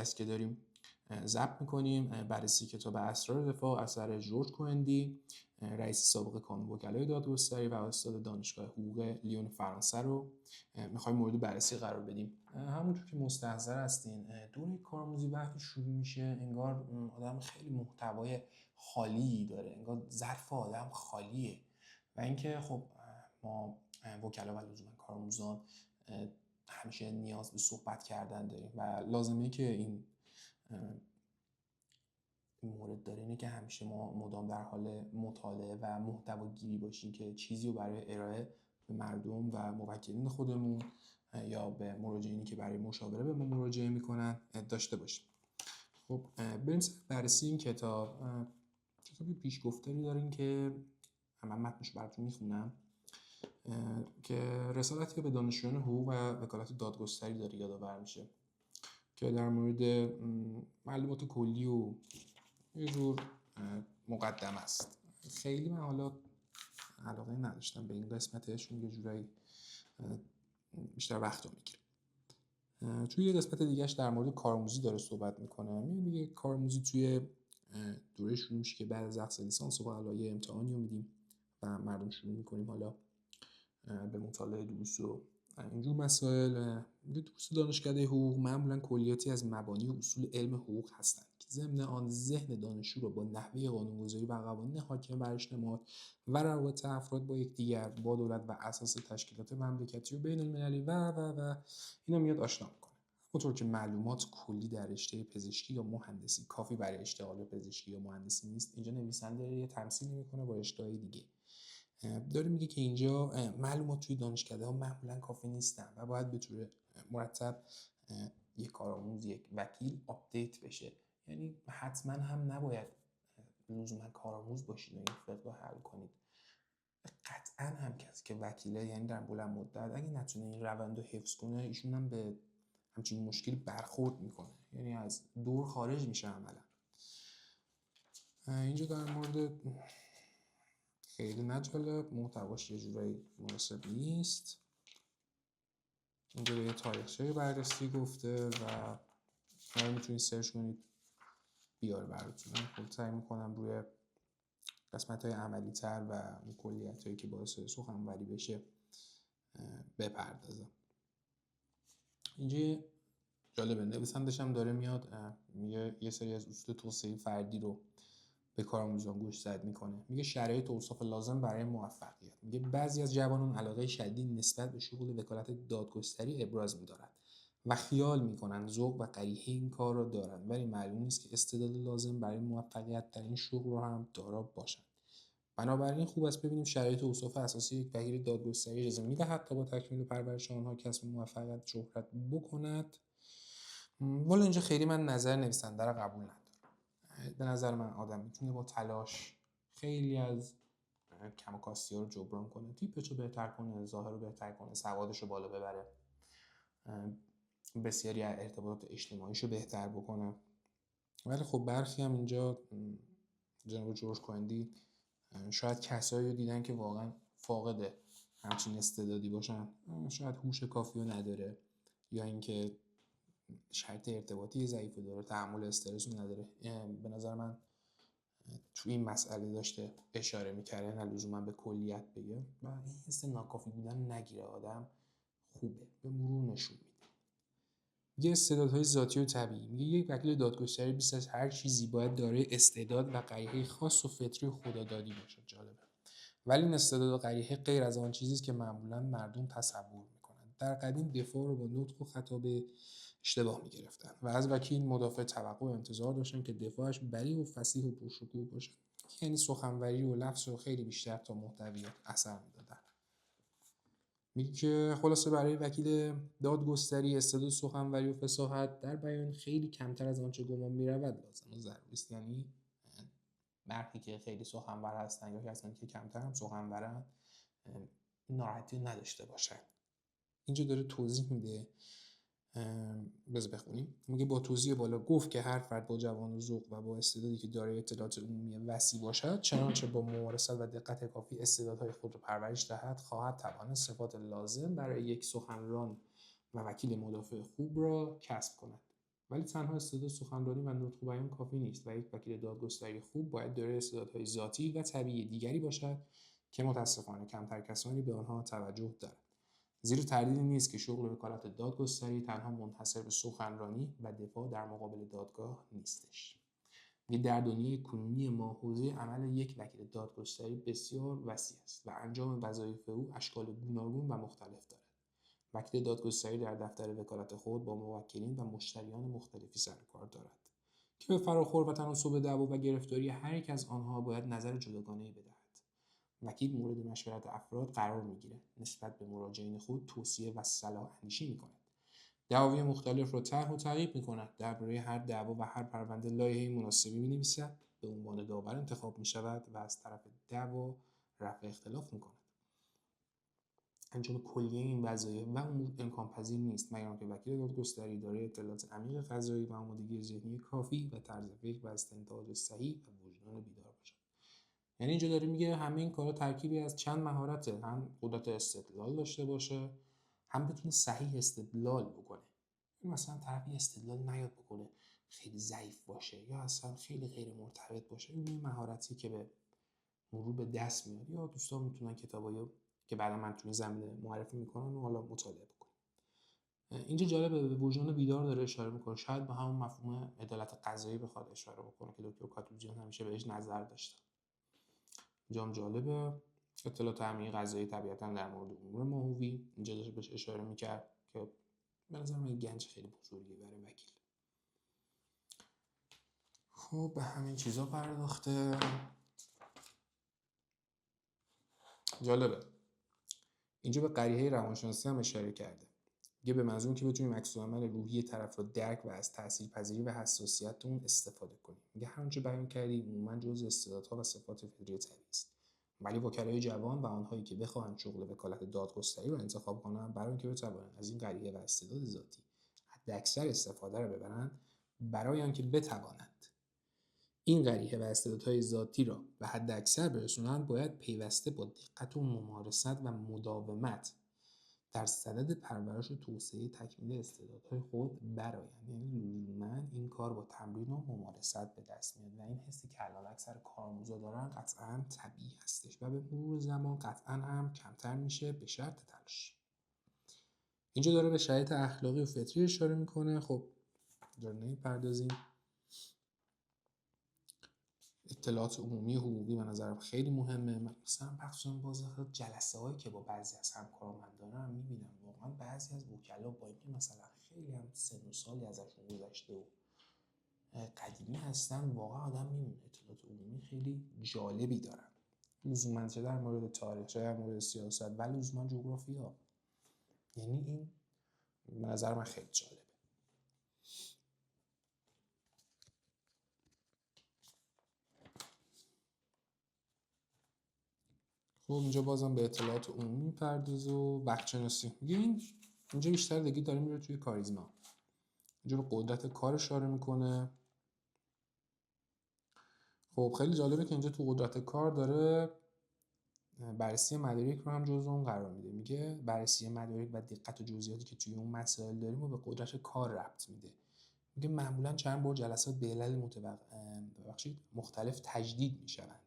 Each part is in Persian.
است که داریم ضبط می‌کنیم. بررسی کتاب اسرار دفاع اثر جورج کوهندی، رئیس سابق کانون وکلای دادگستری و استاد دانشگاه حقوق لیون فرانسه رو می‌خوایم مورد بررسی قرار بدیم. همونطور که مستحضر هستین دوره کارآموزی وقتی شروع میشه انگار آدم خیلی محتوای خالی داره، انگار ظرف آدم خالیه و اینکه خب ما وکلا و لزوما کارآموزان همیشه نیاز به صحبت کردن داریم و لازمه که این مورد داره اینه که همیشه ما مدام در حال مطالعه و محتوا گیری باشیم که چیزی رو برای ارائه به مردم و موکلین خودمون یا به مراجعینی که برای مشاوره به ما مراجعه میکنن داشته باشیم. خب بریم سر بررسی این کتاب. کتابی پیشگفتاری داریم که من متنش براتون میخونم که رسالتی به دانشجویان حقوق و وکالت دادگستری داره یادآور میشه که در مورد معلومات کلی و یه جور مقدمه است. خیلی من حالا علاقه نداشتم به این قسمتش، یه جورایی بیشتر وقت رو میگیره. توی یه قسمت دیگهش در مورد کارآموزی داره صحبت میکنه. میگه کارآموزی توی دوره شروع میشه که بعد از اخذ لیسانس و حالا یه امتحانی رو میدیم و مردم شروع میکنیم حالا به مطالعه دروس و اینجور مسائل. دروس دانشکده حقوق معمولا کلیاتی از مبانی و اصول علم حقوق هستند که ضمن آن ذهن دانشجو را با نحوه قانونگذاری و قوانین حاکم بر اجتماعات و روابط افراد با یکدیگر، با دولت و اساس تشکیلات مملکتی و بین المللی و اینا میاد آشنا میکنه. همونطور که معلومات کلی در رشته پزشکی یا مهندسی کافی برای اشتغال به پزشکی یا مهندسی نیست، اینجا نویسنده یه تمثیلی میکنه با رشته‌های دیگه. داره میگه که اینجا معلومات توی دانشکده ها معمولا کافی نیستن و باید به طور مرتب یک کارآموز، یک وکیل آپدیت بشه. یعنی حتما هم نباید لزوما کارآموز باشید و این فقه رو حل کنید. قطعا هم کسی که وکیله، یعنی در بلند مدت اگه نتونه این روند رو حفظ کنه، ایشون هم به همچین مشکل برخورد میکنه، یعنی از دور خارج میشه عملا. اینجا در مورد خیلی نجالب، محتواش یه جورایی مناسب نیست. اینجا یه تاریخچه بررسی گفته و شما میتونید سرچ کنید بیاره براتون. خب سعی میکنم روی قسمت‌های عملی تر و کلیت‌هایی که باعث سخنوری بشه بپردازم. اینجا جالبه، نویسندش هم داره میاد میگه یه سری از اصول توسعه فردی رو به کارآموزان گوشزد میکنه. میگه شرایط و اوصاف لازم برای موفقیت. میگه بعضی از جوانان علاقه شدید نسبت به شغل وکالت دادگستری ابراز می‌دارند و خیال می‌کنند ذوق و قریحه این کار را دارند، ولی معلوم نیست که استعداد لازم برای موفقیت در این شغل را هم دارا باشند. بنابراین خوب است ببینیم شرایط و اوصاف اساسی یک وکیل دادگستری اجازه می‌دهد تا با تکمیل پرورش آنها کسب موفقیت شهرت بکند. والا اینجا خیلی من نظر نویسنده را قبول ندارم. به نظر من آدم میتونه با تلاش خیلی از کم و کاستی ها رو جبران کنه، تیپش رو بهتر کنه، ظاهر رو بهتر کنه، سوادش رو بالا ببره، بسیاری از ارتباطات اجتماعیش رو بهتر بکنه. ولی خب برخی هم اینجا جناب جورج کوهندی شاید کسایی رو دیدن که واقعا فاقد همچین استعدادی باشن، شاید هوش کافی رو نداره یا اینکه شرط ارتباطی ضعیف داره، تحمل استرس رو نداره. به نظر من تو این مسئله داشته اشاره میکرده، نه لزوما به کلیت بگه و این حس ناکافی بودن نگیره آدم خوبه، به مرور نشون میده. یه استعدادهای ذاتی و طبیعی. میگه یک وکیل دادگستری بیش از هر چیزی باید دارای استعداد و قریحه خاص و فطری خدادادی باشه. جالبه. ولی این استعداد و قریحه غیر از آن چیزی است که معمولا مردم تصور میکنند. در قدیم دفاع رو با نطق و خطا به اشتباه میگرفتن و از وکیل مدافع توقع و انتظار داشتن که دفاعش بلیغ و فصیح و پرشکوه باشه، یعنی سخنوری و لفظ رو خیلی بیشتر تا محتویات اثر میدادن. میگه که خلاصه برای وکیل دادگستری استعداد سخنوری و فصاحت در بیان خیلی کمتر از آنچه گمان میرود لازم و ضروری است. یعنی برخی که خیلی سخنور هستن یا کسانی که کمتر هم سخنورن ناراحتی نداشته باشن. اینجا داره توضیح میده، بذار بخونیم. میگه با توضیح بالا گفت که هر فرد با جوان و ذوق و با استعدادی که دارای اطلاعات عمومی وسیع باشد، چنانچه با ممارست و دقت کافی استعدادهای خود را پرورش دهد، خواهد توانست صفات لازم برای یک سخنران و وکیل مدافع خوب را کسب کند. ولی تنها استعداد سخنرانی و نطق و بیان کافی نیست و یک وکیل دادگستری خوب باید دارای استعدادهای ذاتی و طبیعی دیگری باشد که متاسفانه کمتر کسانی به آنها توجه دارند. زیرا تردیدی نیست که شغل وکالت دادگستری تنها منحصر به سخنرانی و دفاع در مقابل دادگاه نیستش. در دنیای کنونی ما حوزه عمل یک وکیل دادگستری بسیار وسیع است و انجام وظایف او اشکال گوناگون و مختلف دارد. وکیل دادگستری در دفتر وکالت خود با موکلین و مشتریان مختلفی سر و کار دارد که به فراخور و تناسب دعوا و گرفتاری هر یک از آنها باید نظر جداگانه‌ای بدهد. وکیل مورد مشورت افراد قرار می‌گیرد، نسبت به مراجعین خود توصیه و صلاح اندیشی می‌کند، دعاوی مختلف را طرح و تعقیب می‌کند، درباره هر دعوا و هر پرونده لایحه مناسبی می‌نویسد، به عنوان داور انتخاب می‌شود و از طرف دعوا رفع اختلاف می‌کند. انجام کلیه این وظایف و امور امکان پذیر نیست مگر آنکه وکیل دادگستری دارای اطلاعات عمیق قضایی و آمادگی ذهنی کافی و طرز فکر و استنتاج صحیح و وجدان بیدار باشد. یعنی اینجا داره میگه همه این کارا ترکیبی از چند مهارته، هم قدرت استدلال داشته باشه، هم بتونه صحیح استدلال بکنه. مثلا طرفی استدلال نیاد بکنه خیلی ضعیف باشه یا اصلا خیلی غیر مرتبط باشه. این مهارتی که به مرور به دست میاد یا دوستان میتونن کتابایی که بعدا من تو این زمینه معرفی میکنن و حالا مطالعه بکنن. اینجا جالبه به وجدان بیدار داره اشاره میکنه، شاید به همون مفهوم عدالت قضایی بخواد اشاره بکنه که دکتر کاتوزیان همیشه بهش نظر داشته. اینجا هم جالبه اطلاعات عمیق قضایی طبیعتا در مورد امور موضوعی اینجا داشته بهش اشاره میکرد که به نظر من گنج خیلی بزرگی برای وکیل. خب به همین چیزا پرداخته. جالبه اینجا به قریحه روانشناسی هم اشاره کرده. میگه به منظور که بتونیم عکس العمل روحی طرف رو درک و از تاثیرپذیری و حساسیت اون استفاده کنیم. میگه هر آنچه بیان کردی عموما جزء استعدادها و صفات فطری طبیعی است. ولی وکلای جوان و آنهایی که بخواهند شغل وکالت دادگستری رو انتخاب کنند برای اینکه بتوانند از این قریحه و استعداد ذاتی حداکثر استفاده رو ببرند، برای آنکه بتوانند این قریحه و استعدادهای ذاتی را به حداکثر برسونند، باید پیوسته با دقت و ممارست و مداومت در صدد پرورش و توسعه تکمیل استعدادهای خود برآیند. یعنی لزوما این کار با تمرین و ممارست به دست میاد و این حسی که الان اکثر کارآموزا دارن قطعا طبیعی هستش و به مرور زمان قطعا هم کمتر میشه به شرط تلاش. اینجا داره به شرایط اخلاقی و فطری اشاره میکنه. خب داره نمیپردازیم. اطلاعات عمومی حقوقی به نظرم خیلی مهمه. مثلا بخصوصا باز جلسه هایی که با بعضی از همکاران من دارم میبینم واقعا بعضی از وکلا با اینکه مثلا خیلی هم سن و سالی ازشون گذشته و قدیمی هستن، واقعا آدم میمونه اطلاعات عمومی خیلی جالبی دارن، لزوما چه در مورد تاریخ چه در مورد سیاست و لزوما جغرافیا. یعنی این به نظر من خیلی جالبه. خب اینجا بازم به اطلاعات عمومی میپردازه و وقت شناسی. میگه اینجا بیشتر دیگه داره میره توی کاریزما. اینجا به قدرت کار اشاره میکنه. خب خیلی جالبه که اینجا تو قدرت کار داره بررسی مدارک رو هم جزو اون قرار میده. میگه بررسی مدارک و دقت و جزئیاتی که توی اون مسائل داریم و به قدرت کار ربط میده. میگه معمولا چند بار جلسات به علل مختلف تجدید میشوند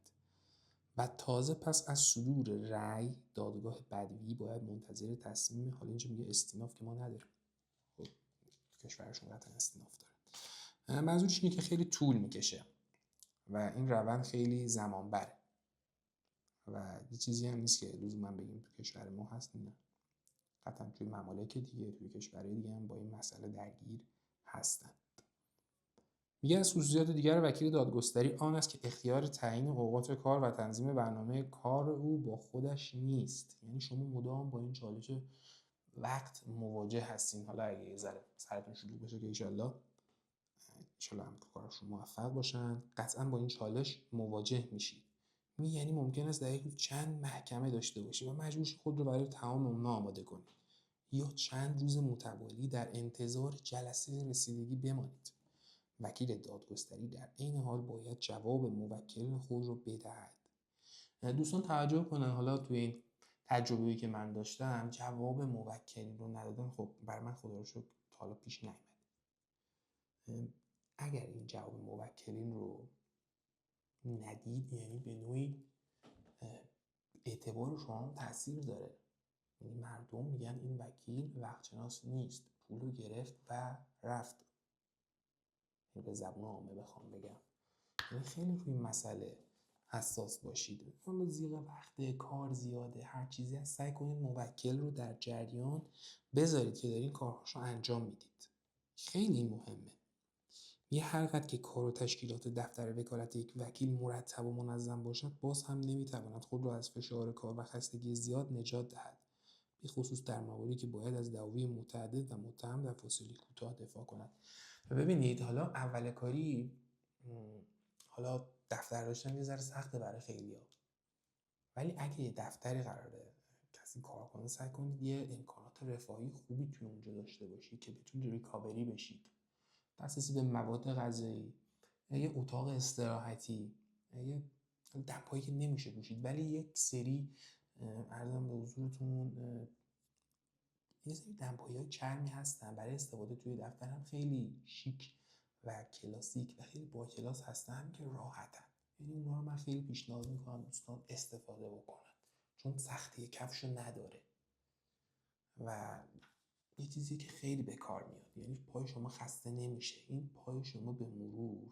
و تازه پس از صدور رأی دادگاه بدوی باید منتظر تصمیم، حالا اینجا میگه استیناف که ما نداریم، خب کشورشون قطعا استیناف داره، منظورش اینه که خیلی طول میکشه و این روند خیلی زمان بره و یه چیزی هم نیست که لزوما بگیم تو کشور ما هست. نه، قطعا توی ممالک دیگه توی کشورهای دیگه هم با این مسئله درگیر هستن. میگه از خصوصیات دیگر وکیل دادگستری آن است که اختیار تعیین اوقات کار و تنظیم برنامه کار او با خودش نیست. یعنی شما مدام با این چالش وقت مواجه هستین. حالا اگه یه ذره سرتون شلوغ بشه که انشالله هم کارشون موفق باشن، قطعا با این چالش مواجه میشید. یعنی ممکن است در یک روز چند محکمه داشته باشی و مجبور شی خود رو برای تمام اونها آماده کنی یا چند روز متوالی در انتظار جلسه رسیدگی بمانید. وکیل دادگستری در این حال باید جواب موکل خود رو بدهد. دوستان توجه کنن، حالا توی این تجربه‌ای که من داشتم جواب موکل رو ندادن، خب بر من خدا رو شکر تا حالا پیش نیامد. اگر این جواب موکلین رو ندید، یعنی به نوعی اعتبار شما هم تاثیر داره. یعنی مردم میگن این وکیل وقتشناس نیست، پولو گرفت و رفت. به زبان عامه بخوام بگم، یعنی خیلی روی این مسئله حساس باشید. حالا زیغ وقته، کار زیاده، هر چیزی هست، سعی کنید موکل رو در جریان بذارید که دارین کارهاشو انجام میدید. خیلی مهمه. یه هر قدر که کار و تشکیلات دفتر وکالت یک وکیل مرتب و منظم باشد، باز هم نمیتواند خود را از فشار کار و خستگی زیاد نجات دهد، به خصوص در مواردی که باید از دعاوی متعدد و متهم در فاصله کوتاه دفاع کند. ببینید، حالا اول کاری، حالا دفتر داشتن یه ذره سخته برای خیلیا، ولی اگه یه دفتری قراره کسی کار کنه، سعی کنید یه امکانات رفاهی خوبی توی اونجا داشته باشید که بتونید ریکاوری بشید. دسترسی به مواد غذایی، یه اتاق استراحتی، یه دمپایی که نمیشه پوشید، ولی یک سری عرضم به حضورتون یه سری دمپایی‌های چرمی هستن برای استفاده توی دفتر، هم خیلی شیک و کلاسیک و خیلی با کلاس هستن که راحتن. یعنی اونا رو من خیلی پیشنهاد میکنم دوستان استفاده بکنن، چون سختی کفشو نداره و یه چیزی که خیلی به کار میاد. یعنی پای شما خسته نمیشه، این پای شما به مرور.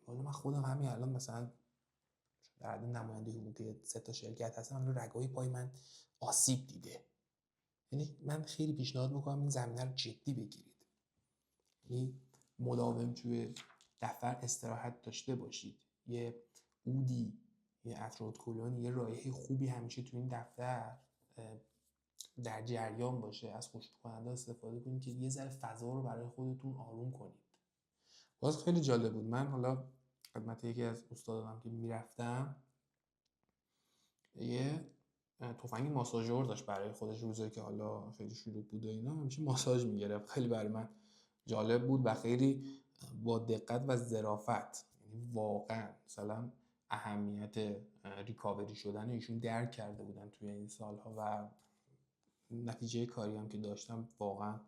حالا من خودم همین الان مثلا در حد نماینده حقوقی 3 تا شرکت هستم، رگای پای من آسیب دیده. یعنی من خیلی پیشنهاد میکنم این زمینه رو جدی بگیرید. یعنی مداوم توی دفتر استراحت داشته باشید، یه عودی، یه افرادکلون، یه رایحه خوبی همیشه توی این دفتر در جریان باشه. از خوشبوکننده استفاده کنید که یه ذره فضا رو برای خودتون آروم کنید. باز خیلی جالب بود. من حالا خدمت یکی از استادانم که میرفتم، یه تفنگ ماساژور داشت برای خودش، روزایی که حالا خیلی شلوغ بود و اینا همیشه ماساژ میگرفت. خیلی برای من جالب بود و خیلی با دقت و ظرافت، یعنی واقعا مثلا اهمیت ریکاوری شدن ایشون درک کرده بودن توی این سالها و نتیجه کاری هم که داشتم واقعا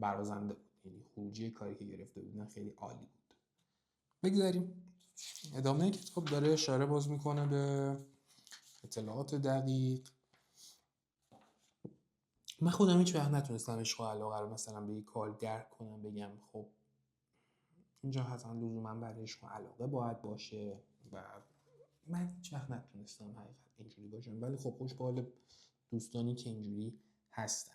برازنده بود. یعنی خروجی کاری که گرفته بودن خیلی عالی بود. بگذاریم ادامه کتاب داره اشاره باز میکنه به اطلاعات دقیق. من خودم هیچ وقت نتونستم عشق و علاقه رو مثلا به یک کار درک کنم، بگم خب اینجا حتما لزوما برای عشق و علاقه باید باشه، و من هیچ وقت نتونستم حقیقت اینجوری باشم. ولی خب خوش به حال دوستانی که اینجوری هستند.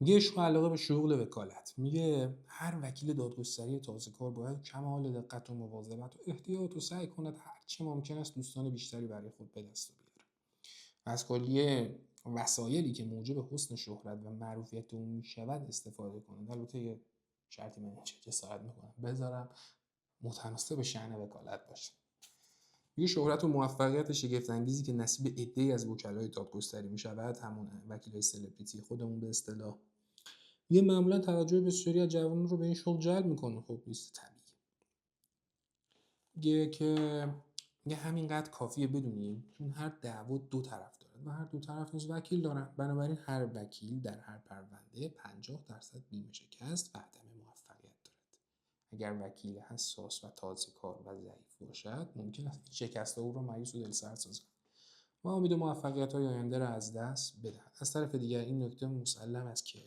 میگه عشق و علاقه به شغل وکالت. میگه هر وکیل دادگستری تازه کار باید کمال دقت و مواظبت و احتیاط و سعی کند هر چه ممکن است دوستان بیشتری برای خود به دست بیاره. از کلیه وسایلی که موجب حسن شهرت و معروفیت اون میشود استفاده کنند. البته یه شرطی من چه جسارت میکنم بذارم، متناسب به شأن وکالت باشه. یه شهرت و موفقیت شگفت انگیزی که نصیب عده‌ای از وکلای دادگستری میشود، همون وکیلای سلبریتی خودمون به اصطلاح، یه معمولا توجه بسیاری از جوانان رو به این شغل جلب میکنه. خب نیست طبیعی. میگه همینقدر کافیه بدونیم چون هر دعوا 2 طرف داره و هر 2 طرف نیز وکیل دارن. بنابراین هر وکیل در هر پرونده 50% بیمه شکست و عدم موفقیت دارد. اگر وکیل حساس و تازه کار و ضعیف باشد، ممکن است شکست او را مایوس و دلسرد سازد و امید موفقیت‌های آینده را از دست بدهد. از طرف دیگر این نکته مسلم است که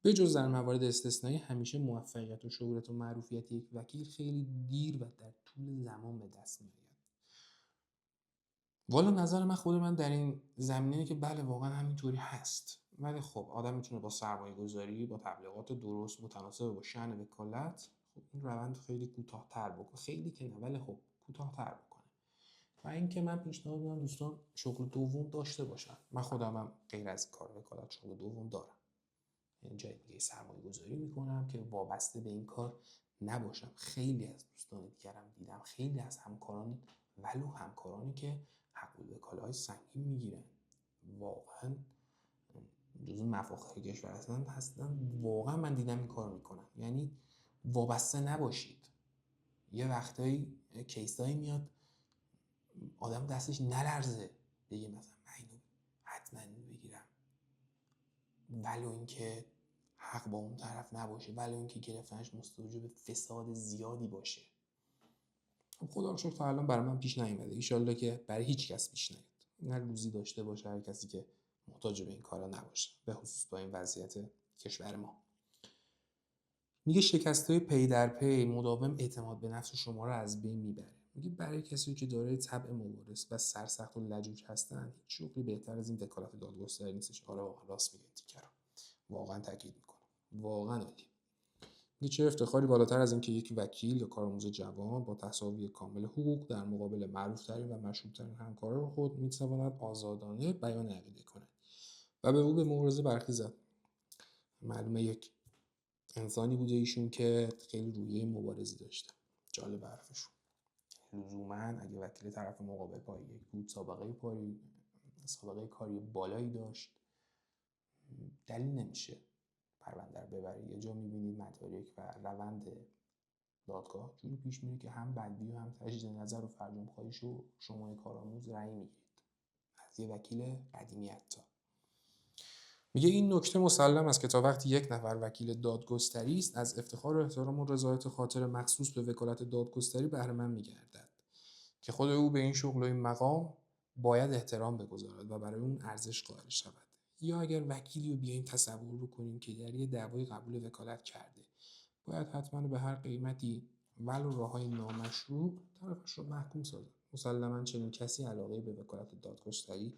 به جز در موارد استثنایی، همیشه موفقیت و شهرت و معروفیت یک وکیل خیلی دیر و در طول زمان به دست میآید. والا نظر من، خود من در این زمینه که بله واقعا همینطوری هست، ولی خب آدم میتونه با سرمایه گذاری، با تبلیغات درست متناسب با شأن وکالت، خب این روند خیلی کوتاه‌تر بکنه. خیلی که نه، ولی خب کوتاه‌تر بکنه. و اینکه من پیشنهاد میدم دوستان شغل دوم داشته باشن. من خودم هم غیر از کار وکالت شغل دوم دارم. جای دیگه سرمایه گذاری میکنم که وابسته به این کار نباشم. خیلی از دوستان دیگرم دیدم، خیلی از همکاران، ولو همکارانی که حق الوکاله‌های سنگین میگیرن، واقعا جزو مفاخر کشور هستن. واقعا من دیدم این کار میکنن. یعنی وابسته نباشید. یه وقتایی کیسایی میاد آدم دستش نلرزه بگه مثلا من اینو حتما بگیرم، ولو اینکه حق با اون طرف نباشه، ولی اینکه گرفتنش مستوجب فساد زیادی باشه. خب خدا رو شکر تا الان برای من پیش نیومده، ایشالله که برای هیچ کس پیش نیاد. نه روزی داشته باشه هر کسی که محتاج به این کارا نباشه، به خصوص با این وضعیت کشور ما. میگه شکست‌های پی در پی مداوم اعتماد به نفس شما رو از بین میبره. میگه برای کسی که دارای طبع مبارز و سرسخت و لجوج هستن، هیچ شغلی بهتر از این وکالت دادگستری نیستش. آره راست میگه تیکرم. واقعا تاکید میکنم. واقعا عالی. میگه چه افتخاری بالاتر از این که یک وکیل یا کارآموز جوان با تساوی کامل حقوق در مقابل معروف‌ترین و مشهورترین همکاران خود میتواند آزادانه بیان عقیده کند و به او به مبارزه برخیزد. معلومه یک انسانی بوده ایشون که خیلی روحیه مبارزی داشته. جالب حرفشون. لزوما اگه وکیل طرف مقابل پای یک بود سابقه کاری بالایی داشت، دلیل نمیشه پرونده رو ببره. یه جا میبینید مدارک و روند دادگاه جوری پیش میره که هم بدبی و هم تجدید نظر و فرجام خواهیشو شما کارآموز رأی میگیرید از یه وکیل قدیمی. حتی میگه این نکته مسلم است که تا وقتی یک نفر وکیل دادگستری است، از افتخار و احترام و رضایت خاطر مخصوص به وکالت دادگستری بهره مند می‌گردد که خود او به این شغل و این مقام باید احترام بگذارد و برای اون ارزش قائل شود. یا اگر وکیلی رو بیاین تصور بکنیم که در یه دعوای قبول وکالت کرده، باید حتما به هر قیمتی ولو راه‌های نامشروع طرفش رو محکوم سازد. مسلما چنین کسی علاقه به وکالت دادگستری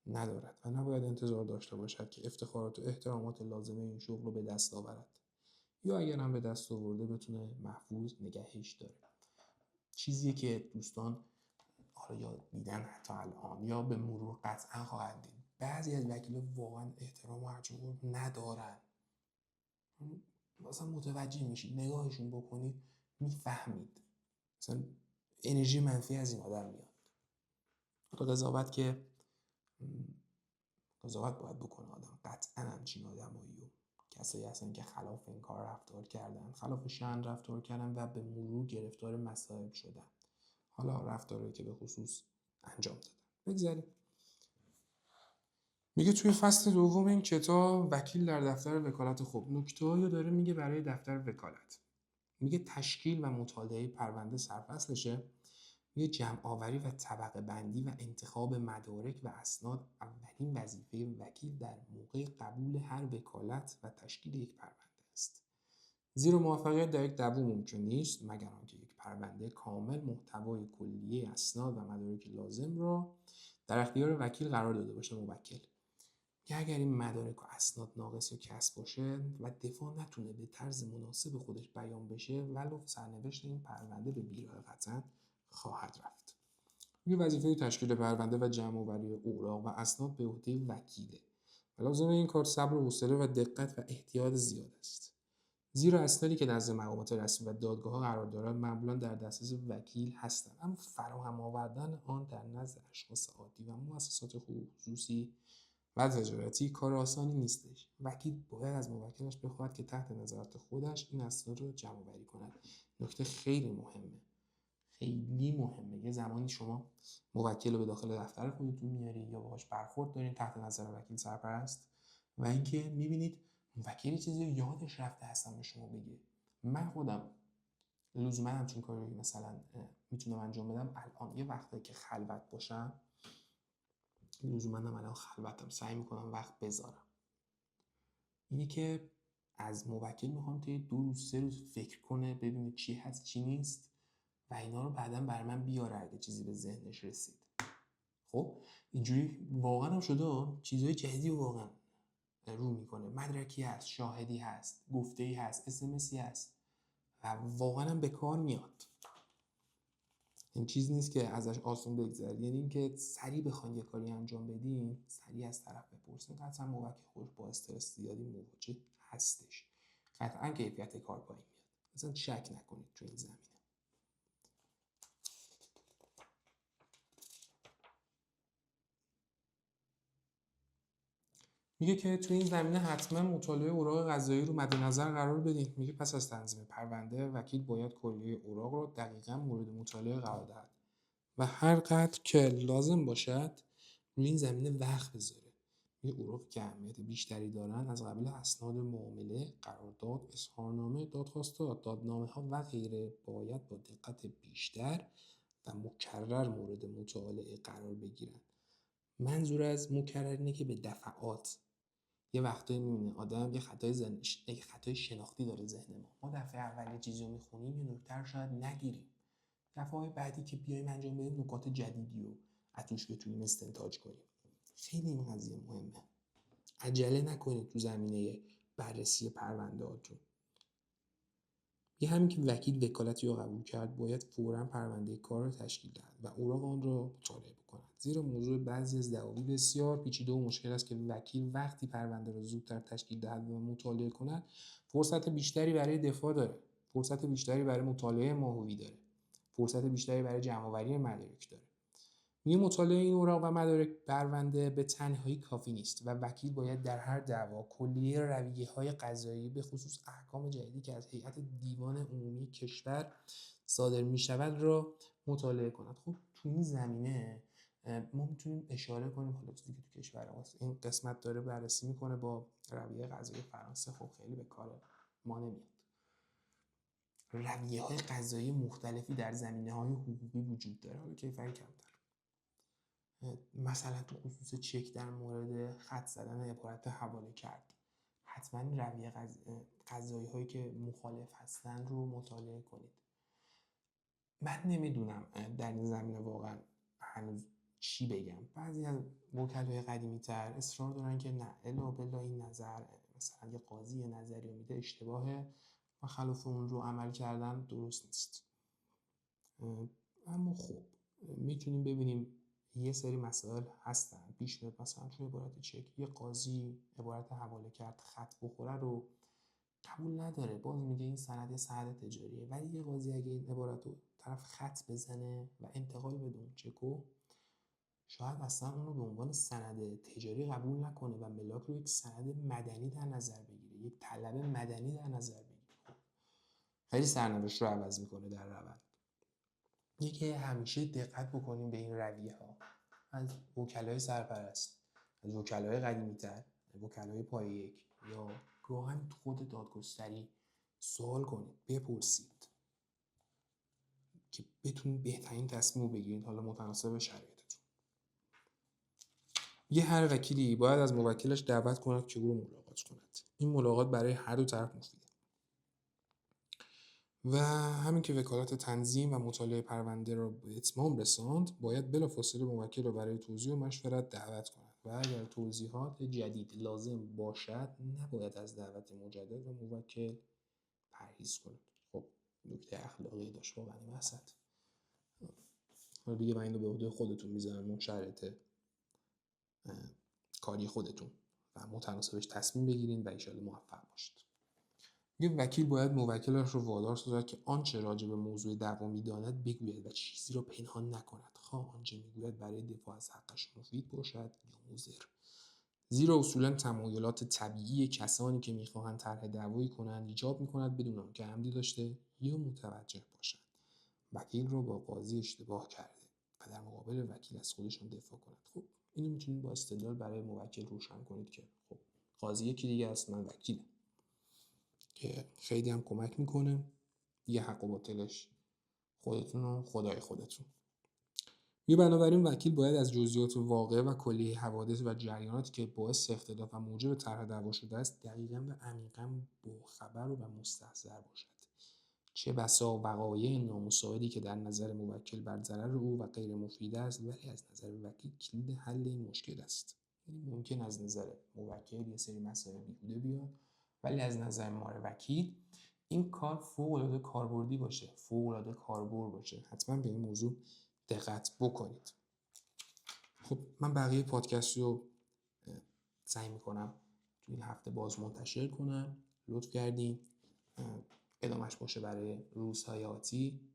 ندارد و نباید انتظار داشته باشد که افتخارات و احترامات لازمه این شغل رو به دست آورد، یا اگر هم به دست آورده بتونه محفوظ نگهش داره. چیزیه که دوستان حالا یا دیدن حتی الان یا به مرور قطعا خواهد دید. بعضی از وکیلا واقعا احترام و ارجمند ندارن. مثلا متوجه میشید، نگاهشون بکنید میفهمید مثلا انرژی منفی از این آدم میاد. قضاوت که قضاوت باید بکنه آدم، قطعا همچین آدمایی و کسایی هستن که خلاف این کار رفتار کردن، خلاف شأن رفتار کردن و به مرور گرفتار مصائب شدن. حالا رفتارهایی که به خصوص انجام دادن. بگذاریم. میگه توی فصل دوم این کتاب وکیل در دفتر وکالت. خب نکته‌هایی داره میگه برای دفتر وکالت. میگه تشکیل و مطالعه پرونده سرفصلشه. میگه جمع آوری و طبقه بندی و انتخاب مدارک و اسناد اولین وظیفه وکیل در موقع قبول هر وکالت و تشکیل یک پرونده است. زیرا موفقیت در یک دعوا ممکن نیست مگر آنکه یک پرونده کامل محتوای کلیه اسناد و مدارک لازم را در اختیار وکیل قرار داده باشه. موکل که اگر این مدارک و اسناد ناقص یا کسب باشه و دفاع نتونه به طرز مناسب خودش بیان بشه، ولو سرنوشت این پرونده به بیراه قطعا خواهد رفت. این وظیفه تشکیل پرونده و جمع‌آوری اوراق و اسناد به عهده وکیله و لازم این کار صبر و حوصله و دقت و احتیاط زیاد است. زیرا اسنادی که نزد مقامات رسمی و دادگاه‌ها قرار دارد معمولاً در دسترس وکیل هستند، اما فراهم آوردن آن در نزد اشخاص عادی و مؤسسات حقوق خصوصی و تجارتی کار آسانی نیستش. وکیل باید از موکلش بخواهد که تحت نظارت خودش این اسناد رو جمع‌آوری کند. نکته خیلی مهمه. خیلی مهمه. یه زمانی شما موکل رو به داخل دفتر خودتون میاری یا باهاش برخورد دارین تحت نظر وکیل سرپرست و اینکه میبینید وکیل چیزی رو یادش رفته هستن به شما بگه. من خودم لزوما همچین کاری مثلا میتونم انجام بدم. الان یه وقتی که خلوت باشم، لزوما هم الان خلوتم، سعی میکنم وقت بذارم. اینی که از موکل میخوام تا 2 روز 3 روز فکر کنه ببینه چی هست چی نیست و اینا رو بعداً بر من بیاره اگه چیزی به ذهنش رسید. خب اینجوری واقعا هم شده. چیزهای جدیدی واقعا رو میکنه. مدرکی هست، شاهدی هست، گفته‌ای هست، اسمسی هست و واقعا هم به کار میاد. این چیز نیست که ازش آسون بگذرید. یعنی اینکه سریع بخواید یه کاری انجام بدین، سریع از طرف بپرسین. قطعا موکل خودش با استرس زیادی مواجه هستش. قطعا کیفیت کار پایین میاد. مثلا شک نکنید تو این زمینه. میگه که تو این زمینه حتما مطالعه اوراق قضایی رو مد نظر قرار بدین. میگه پس از تنظیم پرونده وکیل باید کلیه اوراق رو دقیقاً مورد مطالعه قرار دهد و هر قدر که لازم باشد روی این زمینه وقت بذاره. یه اوراق که اهمیت بیشتری دارن از قبیل اسناد معامله، قرارداد، اظهارنامه، دادخواستات، دادنامه‌ها و غیره باید با دقت بیشتر و مکرر مورد مطالعه قرار بگیرن. منظور از مکرر اینه که به دفعات. یه وقتایی می‌بینه آدم یه خطای شناختی داره ذهن ما دفعه اول یه چیزی رو می‌خونیم یه نکته رو شاید نگیریم. دفعه‌های بعدی که بیایم انجام بدیم نکات جدیدی رو از توش بتونیم استنتاج کنیم. خیلی این قضیه مهمه. عجله نکنید تو زمینه بررسی پرونده‌هاتون. یه همین که وکیل وکالتی رو قبول کرد باید فوراً پرونده کار رو تشکیل دهد و اوراق آن را مطالعه بکند، زیرا موضوع بعضی از دعاوی بسیار پیچیده و مشکل است که وکیل وقتی پرونده را زودتر تشکیل دهد و مطالعه کند فرصت بیشتری برای دفاع داره، فرصت بیشتری برای مطالعه ماهوی داره، فرصت بیشتری برای جمع‌آوری مدارک داره. مطالعه این اوراق و مدارک پرونده به تنهایی کافی نیست و وکیل باید در هر دعوا کلیه رویه‌های قضایی به خصوص احکام جدیدی که از هیئت دیوان عمومی کشور صادر می‌شود را مطالعه کند. خب تو این زمینه ما میتونیم اشاره کنیم، حالا چیزی که تو کشور ماست این قسمت داره بررسی میکنه با رویه قضایی فرانسه، خب خیلی به کار ما نمیاد. رویه‌های قضایی مختلفی در زمینه‌های حقوقی وجود داره، حالا کیفری کمتر. مثلا تو خصوص چک در مورد خط زدن عبارت حواله کرد، حتما رویه قضایی هایی که مخالف هستن رو مطالعه کنید. من نمیدونم در این زمینه واقعا هنوز چی بگم. بعضی از وکلای قدیمی تر اصرار دارن که نه الا بلا این نظر، مثلا یه قاضی نظری میده اشتباهه و خلاف اون رو عمل کردن درست نیست. اما خب میتونیم ببینیم یه سری مسائل هستن پیش میاد، مثلا توی عبارت چک یه قاضی عبارت حواله کرد خط بخوره رو قبول نداره، باز میگه این سند سند تجاریه، ولی یه قاضی اگه این عبارت رو طرف خط بزنه و انتقال بده اون چکو، شاید اصلا اون رو به عنوان سند تجاری قبول نکنه و ملاک رو یک سند مدنی در نظر بگیره، یک طلب مدنی در نظر بگیره. خیلی سرنوشت رو عوض میکنه در روند. یکی همیشه دقت بکنیم به این رویه ها از وکلای سرپرست، از وکلای قدیمی تر، وکلای پای یک، یا گاهن خود دادگستری سوال کنید، بپرسید که بتونید بهترین تصمیم رو بگیرید، حالا متناسب شرایطتون. هر وکیلی باید از موکلش دعوت کند که او رو ملاقات کند. این ملاقات برای هر دو طرف مفیده. و همین که وکالت تنظیم و مطالعه پرونده را به اتمام رساند، باید بلافاصله موکل را برای توضیح و مشورت دعوت کند و اگر توضیحات جدید لازم باشد نباید از دعوت مجدد و موکل پرهیز کند. خب نکته اخلاقی داشت واقعا این وسط. حالا دیگه من اینو به عهده خودتون میذارم، اون شرایط کاری خودتون و متناسبش تصمیم بگیرین و انشالله موفق باشید. یه وکیل باید موکلش رو وادار سازد که آنچه راجع به موضوع دعوا می‌داند بگوید و چیزی را پنهان نکند، خواه آنچه میگوید برای دفاع از حقش مفید باشد یا مضر. زیرا اصولاً تمایلات طبیعی کسانی که می‌خواهند طرح دعوایی کنند ایجاب می‌کند بدون آنکه عمدی داشته یا متوجه باشند وکیل را با قاضی اشتباه کرده و در مقابل وکیل از خودشان دفاع کند. خب اینو میتونید با استدلال برای موکل روشن کنید که خب قاضی یکی دیگه است، من وکیلم، که خیلی هم کمک میکنه. یه حق و باطلش خودتون و خدای خودتون. بنابراین وکیل باید از جزئیات واقع و کلیه حوادث و جریاناتی که باعث اختلاف و موجب طرح دعوا شده است دقیقاً و عمیقاً باخبر و مستحضر باشد. چه بسا وقایع نامساعدی که در نظر موکل بر ضرر او و غیر مفید است ولی از نظر وکیل کلید حل این مشکل است. یعنی ممکن از نظر موکل یه سری مسائل بیهوده بیاد ولی از نظر ما وکیل این کار فوق‌العاده کاربردی باشه، فوق‌العاده کاربرد باشه. حتما به این موضوع دقت بکنید. خب من بقیه پادکست رو سعی میکنم توی این هفته باز منتشر کنم. لطف کردین ادامهش باشه برای روزهای آتی.